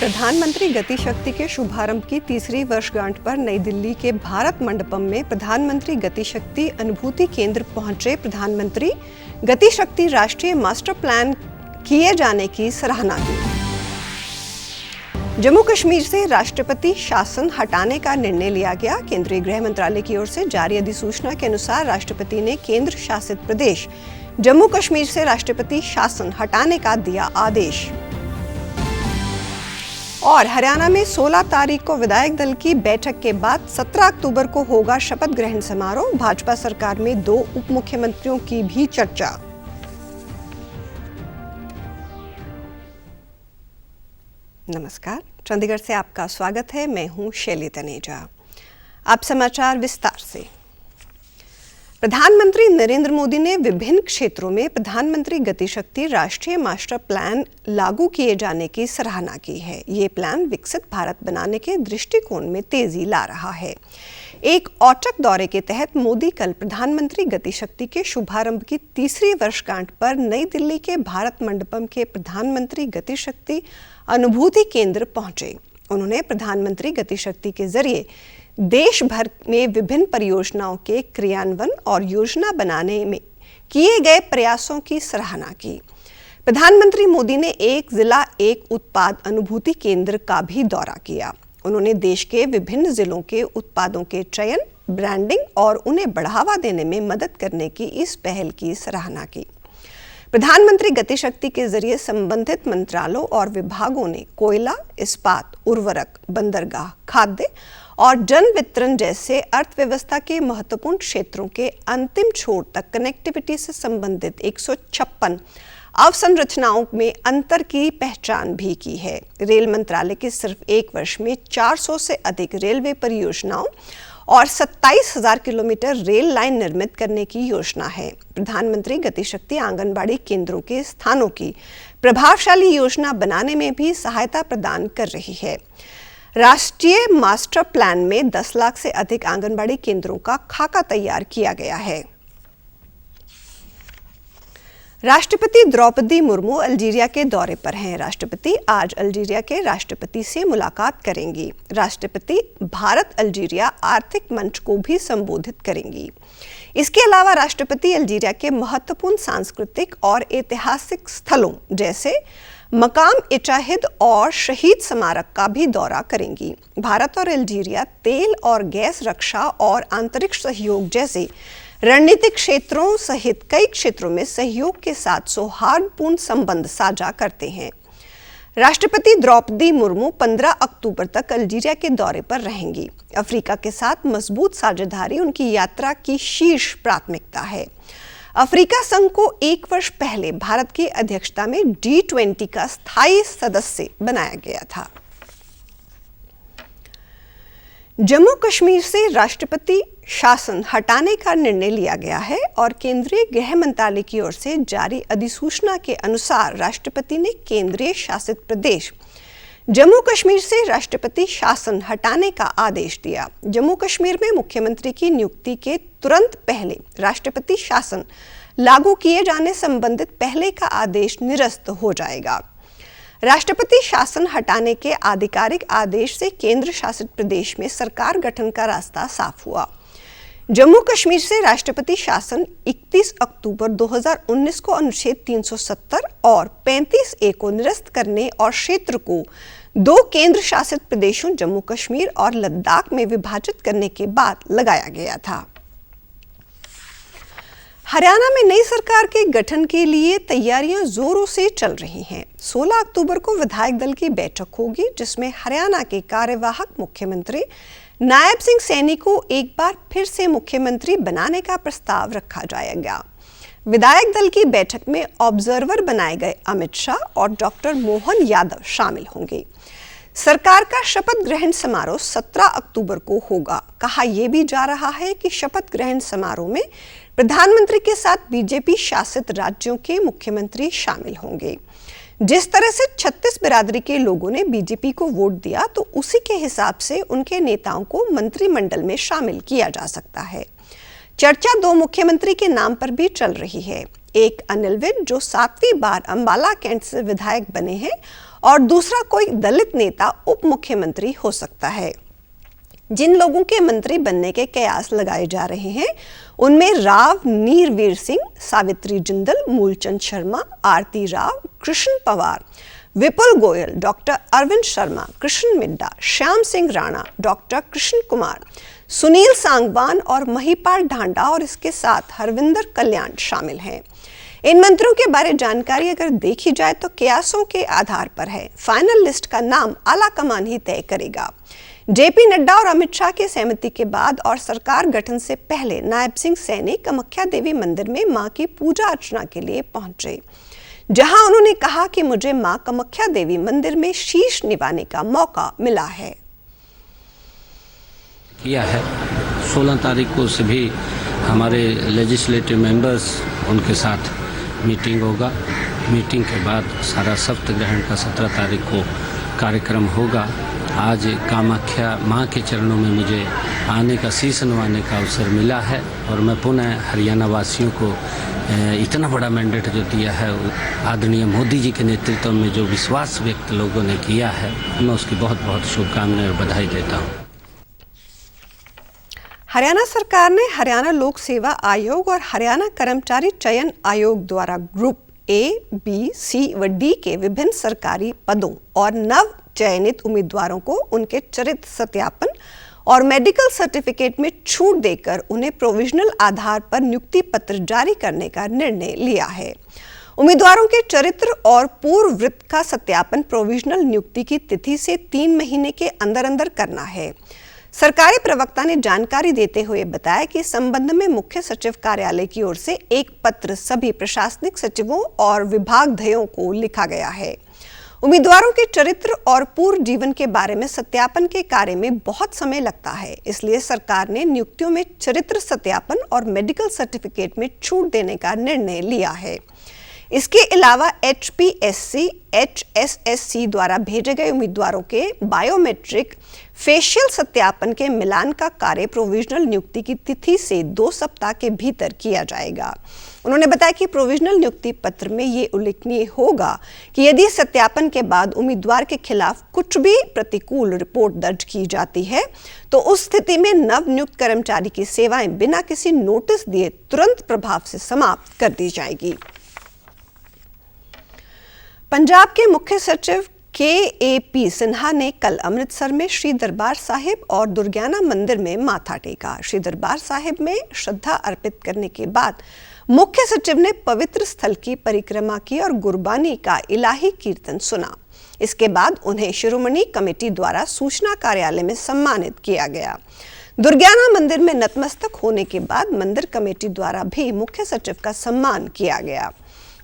प्रधानमंत्री गति शक्ति के शुभारंभ की तीसरी वर्षगांठ पर नई दिल्ली के भारत मंडपम में प्रधानमंत्री गति शक्ति अनुभूति केंद्र पहुंचे प्रधानमंत्री गति शक्ति राष्ट्रीय मास्टर प्लान किए जाने की सराहना की। जम्मू कश्मीर से राष्ट्रपति शासन हटाने का निर्णय लिया गया। केंद्रीय गृह मंत्रालय की ओर से जारी अधिसूचना के अनुसार राष्ट्रपति ने केंद्र शासित प्रदेश जम्मू कश्मीर से राष्ट्रपति शासन हटाने का दिया आदेश। और हरियाणा में 16 तारीख को विधायक दल की बैठक के बाद 17 अक्टूबर को होगा शपथ ग्रहण समारोह। भाजपा सरकार में 2 उप मुख्यमंत्रियों की भी चर्चा। नमस्कार, चंडीगढ़ से आपका स्वागत है। मैं हूं शैली तनेजा। अब समाचार विस्तार से। प्रधानमंत्री नरेंद्र मोदी ने विभिन्न क्षेत्रों में प्रधानमंत्री गति शक्ति राष्ट्रीय मास्टर प्लान लागू किए जाने की सराहना की है। ये प्लान विकसित भारत बनाने के दृष्टिकोण में तेजी ला रहा है। एक औचक दौरे के तहत मोदी कल प्रधानमंत्री गति शक्ति के शुभारंभ की तीसरी वर्षगांठ पर नई दिल्ली के भारत मंडपम के प्रधानमंत्री गति शक्ति अनुभूति केंद्र पहुंचे। उन्होंने प्रधानमंत्री गति शक्ति के जरिए देश भर में विभिन्न परियोजनाओं के क्रियान्वयन और योजना बनाने में किए गए प्रयासों की सराहना की। प्रधानमंत्री मोदी ने एक जिला एक उत्पाद अनुभूति केंद्र का भी दौरा किया। उन्होंने देश के विभिन्न जिलों के उत्पादों के चयन, ब्रांडिंग और उन्हें बढ़ावा देने में मदद करने की इस पहल की सराहना की। प्रधानमंत्री गति शक्ति के जरिए संबंधित मंत्रालयों और विभागों ने कोयला, इस्पात, उर्वरक, बंदरगाह, खाद्य और जन वितरण जैसे अर्थव्यवस्था के महत्वपूर्ण क्षेत्रों के अंतिम छोर तक कनेक्टिविटी से संबंधित 156 अवसंरचनाओं में अंतर की पहचान भी की है। रेल मंत्रालय के सिर्फ एक वर्ष में 400 से अधिक रेलवे परियोजनाओं और 27,000 किलोमीटर रेल लाइन निर्मित करने की योजना है। प्रधानमंत्री गति शक्ति आंगनबाड़ी केंद्रों के स्थानों की प्रभावशाली योजना बनाने में भी सहायता प्रदान कर रही है। राष्ट्रीय मास्टर प्लान में 10 लाख से अधिक आंगनबाड़ी केंद्रों का खाका तैयार किया गया है। राष्ट्रपति द्रौपदी मुर्मू अल्जीरिया के दौरे पर हैं। राष्ट्रपति आज अल्जीरिया के राष्ट्रपति से मुलाकात करेंगी। राष्ट्रपति भारत अल्जीरिया आर्थिक मंच को भी संबोधित करेंगी। इसके अलावा राष्ट्रपति अल्जीरिया के महत्वपूर्ण सांस्कृतिक और ऐतिहासिक स्थलों जैसे मकाम इचाहिद और शहीद स्मारक का भी दौरा करेंगी। भारत और अल्जीरिया तेल और गैस, रक्षा और अंतरिक्ष सहयोग जैसे रणनीतिक क्षेत्रों सहित कई क्षेत्रों में सहयोग के साथ सौहार्दपूर्ण संबंध साझा करते हैं। राष्ट्रपति द्रौपदी मुर्मू 15 अक्टूबर तक अल्जीरिया के दौरे पर रहेंगी। अफ्रीका के साथ मजबूत साझेदारी उनकी यात्रा की शीर्ष प्राथमिकता है। अफ्रीका संघ को 1 वर्ष पहले भारत की अध्यक्षता में G20 का स्थायी सदस्य बनाया गया था। जम्मू कश्मीर से राष्ट्रपति शासन हटाने का निर्णय लिया गया है और केंद्रीय गृह मंत्रालय की ओर से जारी अधिसूचना के अनुसार राष्ट्रपति ने केंद्रीय शासित प्रदेश जम्मू कश्मीर से राष्ट्रपति शासन हटाने का आदेश दिया। जम्मू कश्मीर में मुख्यमंत्री की नियुक्ति के तुरंत पहले राष्ट्रपति शासन लागू किए जाने संबंधित पहले का आदेश निरस्त हो जाएगा। राष्ट्रपति शासन हटाने के आधिकारिक आदेश से केंद्र शासित प्रदेश में सरकार गठन का रास्ता साफ हुआ। जम्मू कश्मीर से राष्ट्रपति शासन 31 अक्टूबर 2019 को अनुच्छेद 370 और 35A को निरस्त करने और क्षेत्र को 2 केंद्र शासित प्रदेशों जम्मू कश्मीर और लद्दाख में विभाजित करने के बाद लगाया गया था। हरियाणा में नई सरकार के गठन के लिए तैयारियां जोरों से चल रही हैं। 16 अक्टूबर को विधायक दल की बैठक होगी, जिसमें हरियाणा के कार्यवाहक मुख्यमंत्री नायब सिंह सैनी को एक बार फिर से मुख्यमंत्री बनाने का प्रस्ताव रखा जाएगा। विधायक दल की बैठक में ऑब्जर्वर बनाए गए अमित शाह और डॉक्टर मोहन यादव शामिल होंगे। सरकार का शपथ ग्रहण समारोह 17 अक्टूबर को होगा। कहा यह भी जा रहा है कि शपथ ग्रहण समारोह में प्रधानमंत्री के साथ बीजेपी शासित राज्यों के मुख्यमंत्री शामिल होंगे। जिस तरह से 36 बिरादरी के लोगों ने बीजेपी को वोट दिया, तो उसी के हिसाब से उनके नेताओं को मंत्रिमंडल में शामिल किया जा सकता है। चर्चा 2 मुख्यमंत्री के नाम पर भी चल रही है। एक अनिल विज जो 7वीं बार अंबाला कैंट से विधायक बने हैं और दूसरा कोई दलित नेता उप मुख्यमंत्री हो सकता है। जिन लोगों के मंत्री बनने के कयास लगाए जा रहे हैं उनमें राव नीरवीर सिंह, सावित्री जिंदल, मूलचंद शर्मा, आरती राव, कृष्ण पवार, विपुल गोयल, डॉक्टर अरविंद शर्मा, कृष्ण मिड्डा, श्याम सिंह राणा, डॉक्टर कृष्ण कुमार, सुनील सांगवान और महिपाल ढांडा और इसके साथ हरविंदर कल्याण शामिल हैं। इन मंत्रियों के बारे जानकारी अगर देखी जाए तो कयासों के आधार पर है। फाइनल लिस्ट का नाम आला कमान ही तय करेगा। जेपी नड्डा और अमित शाह की सहमति के बाद और सरकार गठन से पहले नायब सिंह सैनी कामाख्या देवी मंदिर में मां की पूजा अर्चना के लिए पहुंचे, जहां उन्होंने कहा कि मुझे मां कामाख्या देवी मंदिर में शीश निभाने का मौका मिला है। किया है 16 तारीख को सभी हमारे लेजिस्लेटिव मेंबर्स उनके साथ मीटिंग होगा। मीटिंग के बाद सारा शपथ ग्रहण का 17 तारीख को कार्यक्रम होगा। आज कामाख्या माँ के चरणों में मुझे आने का, शीश नवाने का अवसर मिला है और मैं पुनः हरियाणा वासियों को इतना बड़ा मैंडेट जो दिया है, आदरणीय मोदी जी के नेतृत्व में जो विश्वास व्यक्त लोगों ने किया है, मैं उसकी बहुत बहुत शुभकामनाएं और बधाई देता हूँ। हरियाणा सरकार ने हरियाणा लोक सेवा आयोग और हरियाणा कर्मचारी चयन आयोग द्वारा ग्रुप ए, बी, सी व डी के विभिन्न सरकारी पदों और नव चयनित उम्मीदवारों को उनके चरित्र सत्यापन और मेडिकल सर्टिफिकेट में छूट देकर उन्हें प्रोविजनल आधार पर नियुक्ति पत्र जारी करने का निर्णय लिया है। उम्मीदवारों के चरित्र और पूर्व वृत्त का सत्यापन प्रोविजनल नियुक्ति की तिथि से 3 महीने के अंदर अंदर करना है। सरकारी प्रवक्ता ने जानकारी देते हुए बताया कि इस संबंध में मुख्य सचिव कार्यालय की ओर से एक पत्र सभी प्रशासनिक सचिवों और विभागाध्यक्षों को लिखा गया है। उम्मीदवारों के चरित्र और पूर्व जीवन के बारे में सत्यापन के कार्य में बहुत समय लगता है, इसलिए सरकार ने नियुक्तियों में चरित्र सत्यापन और मेडिकल सर्टिफिकेट में छूट देने का निर्णय लिया है। इसके अलावा HPSC, HSSC द्वारा भेजे गए उम्मीदवारों के बायोमेट्रिक फेशियल सत्यापन के मिलान का कार्य प्रोविजनल नियुक्ति की तिथि से 2 सप्ताह के भीतर किया जाएगा। उन्होंने बताया कि प्रोविजनल नियुक्ति पत्र में ये उल्लेखनीय होगा कि यदि सत्यापन के बाद उम्मीदवार के खिलाफ कुछ भी प्रतिकूल रिपोर्ट दर्ज की जाती है तो उस स्थिति में नव नियुक्त कर्मचारी की सेवाएं बिना किसी नोटिस दिए तुरंत प्रभाव से समाप्त कर दी जाएगी। पंजाब के मुख्य सचिव KAP सिन्हा ने कल अमृतसर में श्री दरबार साहिब और दुर्गियाना मंदिर में माथा टेका। श्री दरबार साहिब में श्रद्धा अर्पित करने के बाद मुख्य सचिव ने पवित्र स्थल की परिक्रमा की और गुरबानी का इलाही कीर्तन सुना। इसके बाद उन्हें शिरोमणि कमेटी द्वारा सूचना कार्यालय में सम्मानित किया गया। दुर्गियाना मंदिर में नतमस्तक होने के बाद मंदिर कमेटी द्वारा भी मुख्य सचिव का सम्मान किया गया।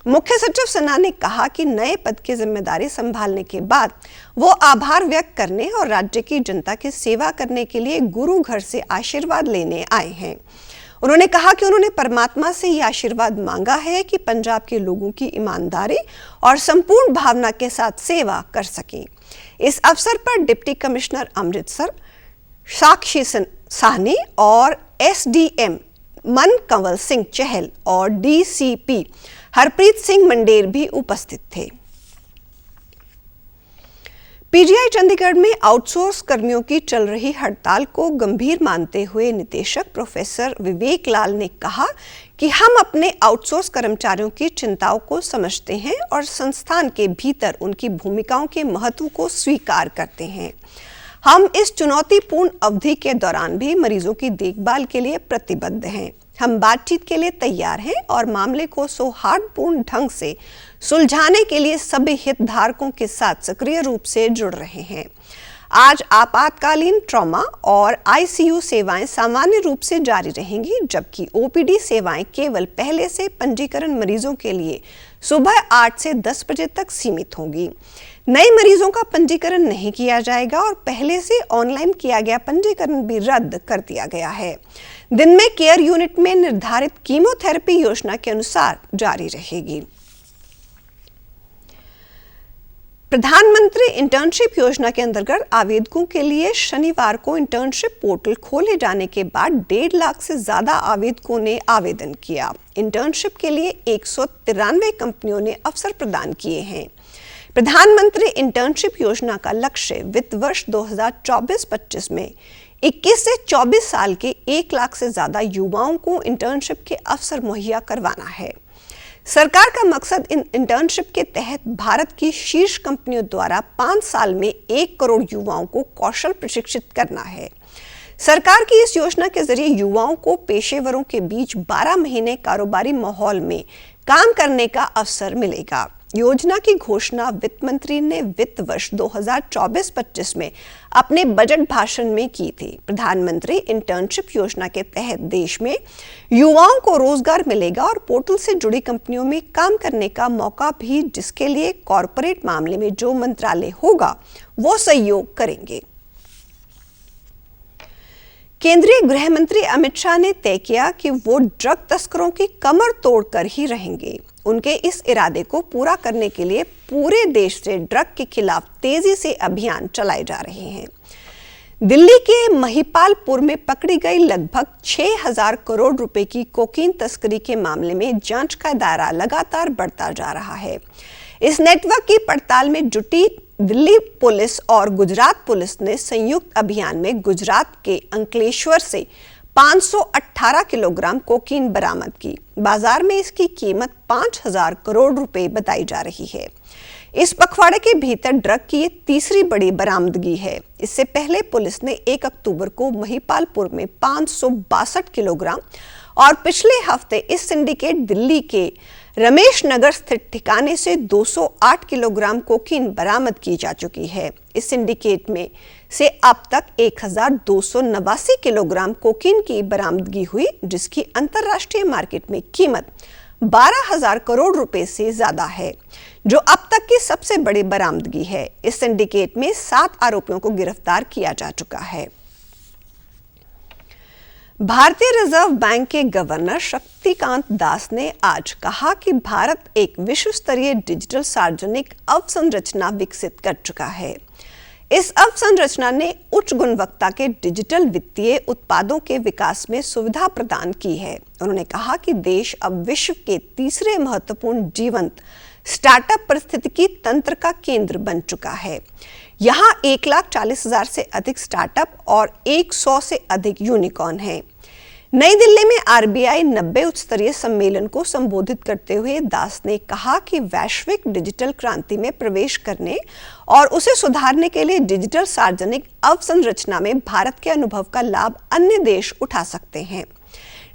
मुख्य सचिव सिन्हा ने कहा कि नए पद की जिम्मेदारी संभालने के बाद वो आभार व्यक्त करने और राज्य की जनता की सेवा करने के लिए गुरु घर से आशीर्वाद लेने आए हैं। उन्होंने कहा कि उन्होंने परमात्मा से ये आशीर्वाद मांगा है कि पंजाब के लोगों की ईमानदारी और संपूर्ण भावना के साथ सेवा कर सकें। इस अवसर पर डिप्टी कमिश्नर अमृतसर साक्षी साहनी और SDM मन कंवल सिंह चहल और DCP हरप्रीत सिंह मंडेर भी उपस्थित थे। PGI चंडीगढ़ में आउटसोर्स कर्मियों की चल रही हड़ताल को गंभीर मानते हुए निदेशक प्रोफेसर विवेक लाल ने कहा कि हम अपने आउटसोर्स कर्मचारियों की चिंताओं को समझते हैं और संस्थान के भीतर उनकी भूमिकाओं के महत्व को स्वीकार करते हैं। हम इस चुनौतीपूर्ण अवधि के दौरान भी मरीजों की देखभाल के लिए प्रतिबद्ध हैं। हम बातचीत के लिए तैयार हैं और मामले को सौहार्दपूर्ण ढंग से सुलझाने के लिए सभी हितधारकों के साथ सक्रिय रूप से जुड़ रहे हैं। आज आपातकालीन ट्रॉमा और ICU सेवाएं सामान्य रूप से जारी रहेंगी, जबकि OPD सेवाएं केवल पहले से पंजीकरण मरीजों के लिए सुबह 8 से 10 बजे तक सीमित होंगी। नए मरीजों का पंजीकरण नहीं किया जाएगा और पहले से ऑनलाइन किया गया पंजीकरण भी रद्द कर दिया गया है। दिन में केयर यूनिट में निर्धारित कीमोथेरेपी योजना के अनुसार जारी रहेगी। प्रधानमंत्री इंटर्नशिप योजना के अंतर्गत आवेदकों के लिए शनिवार को इंटर्नशिप पोर्टल खोले जाने के बाद 1.5 लाख से ज्यादा आवेदकों ने आवेदन किया। इंटर्नशिप के लिए 193 कंपनियों ने अवसर प्रदान किए हैं। प्रधानमंत्री इंटर्नशिप योजना का लक्ष्य वित्त वर्ष 2024-25 में 21 से 24 साल के 1 लाख से ज्यादा युवाओं को इंटर्नशिप के अवसर मुहैया करवाना है। सरकार का मकसद इन इंटर्नशिप के तहत भारत की शीर्ष कंपनियों द्वारा 5 साल में 1 करोड़ युवाओं को कौशल प्रशिक्षित करना है। सरकार की इस योजना के जरिए युवाओं को पेशेवरों के बीच 12 महीने कारोबारी माहौल में काम करने का अवसर मिलेगा। योजना की घोषणा वित्त मंत्री ने वित्त वर्ष 2024-25 में अपने बजट भाषण में की थी। प्रधानमंत्री इंटर्नशिप योजना के तहत देश में युवाओं को रोजगार मिलेगा और पोर्टल से जुड़ी कंपनियों में काम करने का मौका भी, जिसके लिए कॉरपोरेट मामले में जो मंत्रालय होगा वो सहयोग करेंगे। केंद्रीय गृह मंत्री अमित शाह ने तय किया कि वो ड्रग तस्करों की कमर तोड़कर ही रहेंगे। उनके इस इरादे को पूरा करने के लिए पूरे देश से ड्रग के खिलाफ तेजी से अभियान चलाए जा रहे हैं। दिल्ली के महिपालपुर में पकड़ी गई लगभग 6,000 करोड़ रुपए की कोकीन तस्करी के मामले में जांच का दायरा लगातार बढ़ता जा रहा है। इस नेटवर्क की पड़ताल में जुटी दिल्ली पुलिस और गुजरात पुलिस ने संयुक्त अभियान में गुजरात के अंकलेश्वर से 518 किलोग्राम कोकीन बरामद की। बाजार में इसकी कीमत 5,000 करोड़ रुपए बताई जा रही है। इस पखवाड़े के भीतर ड्रग की ये तीसरी बड़ी बरामदगी है। इससे पहले पुलिस ने 1 अक्टूबर को महिपालपुर में 562 किलोग्राम और पिछले हफ्ते इस सिंडिकेट दिल्ली के रमेश नगर स्थित ठिकाने से 208 किलोग्राम कोकीन बरामद की जा चुकी है। इस सिंडिकेट में से अब तक 1,289 किलोग्राम कोकीन की बरामदगी हुई, जिसकी अंतर्राष्ट्रीय मार्केट में कीमत 12,000 करोड़ रुपए से ज्यादा है, जो अब तक की सबसे बड़ी बरामदगी है। इस सिंडिकेट में 7 आरोपियों को गिरफ्तार किया जा चुका है। भारतीय रिजर्व बैंक के गवर्नर शक्तिकांत दास ने आज कहा कि भारत एक विश्व स्तरीय डिजिटल सार्वजनिक अवसंरचना विकसित कर चुका है। इस अवसंरचना ने उच्च गुणवत्ता के डिजिटल वित्तीय उत्पादों के विकास में सुविधा प्रदान की है। उन्होंने कहा कि देश अब विश्व के तीसरे महत्वपूर्ण जीवंत स्टार्टअप पारिस्थितिकी तंत्र का केंद्र बन चुका है। यहाँ 1,40,000 से अधिक स्टार्टअप और 100 से अधिक यूनिकॉर्न हैं। नई दिल्ली में आरबीआई 90 उच्च स्तरीय सम्मेलन को संबोधित करते हुए दास ने कहा कि वैश्विक डिजिटल क्रांति में प्रवेश करने और उसे सुधारने के लिए डिजिटल सार्वजनिक अवसंरचना में भारत के अनुभव का लाभ अन्य देश उठा सकते हैं।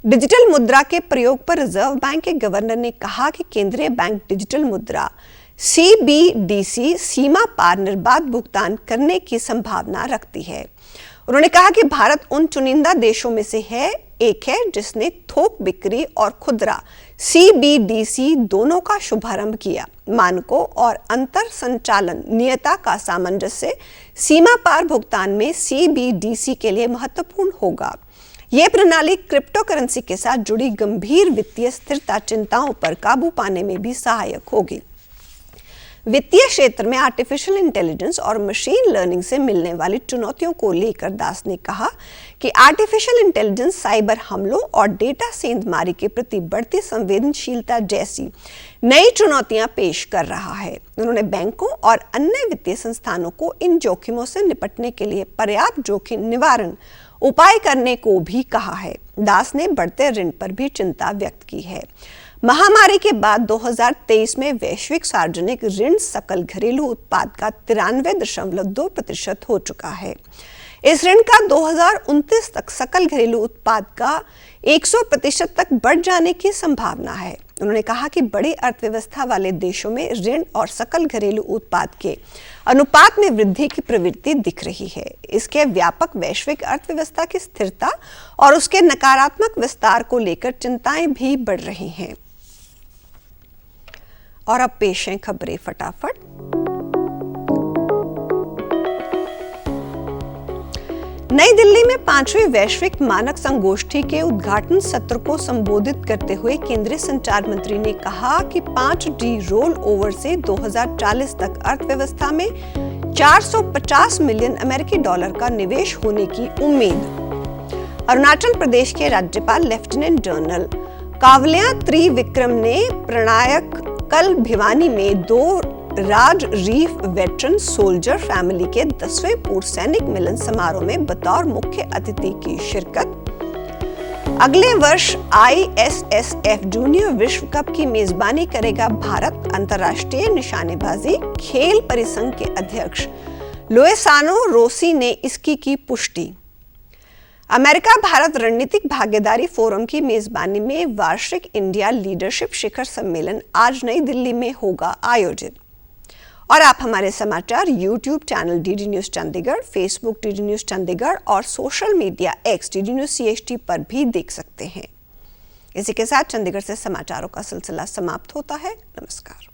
डिजिटल मुद्रा के प्रयोग पर रिजर्व बैंक के गवर्नर ने कहा कि केंद्रीय बैंक डिजिटल मुद्रा CBDC सीमा पार निर्बाध भुगतान करने की संभावना रखती है। उन्होंने कहा कि भारत उन चुनिंदा देशों में से एक है जिसने थोक बिक्री और खुदरा CBDC दोनों का शुभारंभ किया। मानकों और अंतर संचालन नियता का सामंजस्य सीमा पार भुगतान में CBDC के लिए महत्वपूर्ण होगा। यह प्रणाली क्रिप्टो करेंसी के साथ जुड़ी गंभीर वित्तीय स्थिरता चिंताओं पर काबू पाने में भी सहायक होगी। वित्तीय क्षेत्र में आर्टिफिशियल इंटेलिजेंस और मशीन लर्निंग से मिलने वाली चुनौतियों को लेकर दास ने कहा कि आर्टिफिशियल इंटेलिजेंस साइबर हमलों और डेटा सेंधमारी के प्रति बढ़ती संवेदनशीलता जैसी नई चुनौतियां पेश कर रहा है। उन्होंने बैंकों और अन्य वित्तीय संस्थानों को इन जोखिमों से निपटने के लिए पर्याप्त जोखिम निवारण उपाय करने को भी कहा है। दास ने बढ़ते ऋण पर भी चिंता व्यक्त की है। महामारी के बाद 2023 में वैश्विक सार्वजनिक ऋण सकल घरेलू उत्पाद का 93.2% हो चुका है। इस ऋण का 2029 तक सकल घरेलू उत्पाद का 100% तक बढ़ जाने की संभावना है। उन्होंने कहा कि बड़ी अर्थव्यवस्था वाले देशों में ऋण और सकल घरेलू उत्पाद के अनुपात में वृद्धि की प्रवृत्ति दिख रही है। इसके व्यापक वैश्विक अर्थव्यवस्था की स्थिरता और उसके नकारात्मक विस्तार को लेकर चिंताएं भी बढ़ रही हैं। और अब पेश हैं खबरें फटाफट। नई दिल्ली में 5वीं वैश्विक मानक संगोष्ठी के उद्घाटन सत्र को संबोधित करते हुए केंद्रीय संचार मंत्री ने कहा कि 5G रोल ओवर से 2040 तक अर्थव्यवस्था में 450 मिलियन अमेरिकी डॉलर का निवेश होने की उम्मीद। अरुणाचल प्रदेश के राज्यपाल लेफ्टिनेंट जनरल कावल्या त्रिविक्रम ने प्रणायक कल भिवानी में 2 राज रीफ वेटरन सोल्जर फैमिली के 10वें पूर्व सैनिक मिलन समारोह में बतौर मुख्य अतिथि की शिरकत। अगले वर्ष ISSF जूनियर विश्व कप की मेजबानी करेगा भारत। अंतर्राष्ट्रीय निशानेबाजी खेल परिसंघ के अध्यक्ष लुइसानो रोसी ने इसकी की पुष्टि। अमेरिका भारत रणनीतिक भागीदारी फोरम की मेजबानी में वार्षिक इंडिया लीडरशिप शिखर सम्मेलन आज नई दिल्ली में होगा आयोजित। और आप हमारे समाचार YouTube channel DD news Chandigarh, Facebook DD news Chandigarh और social media X DD news CHT पर भी देख सकते हैं। इसी के साथ चंडीगढ़ से समाचारों का सिलसिला समाप्त होता है। नमस्कार।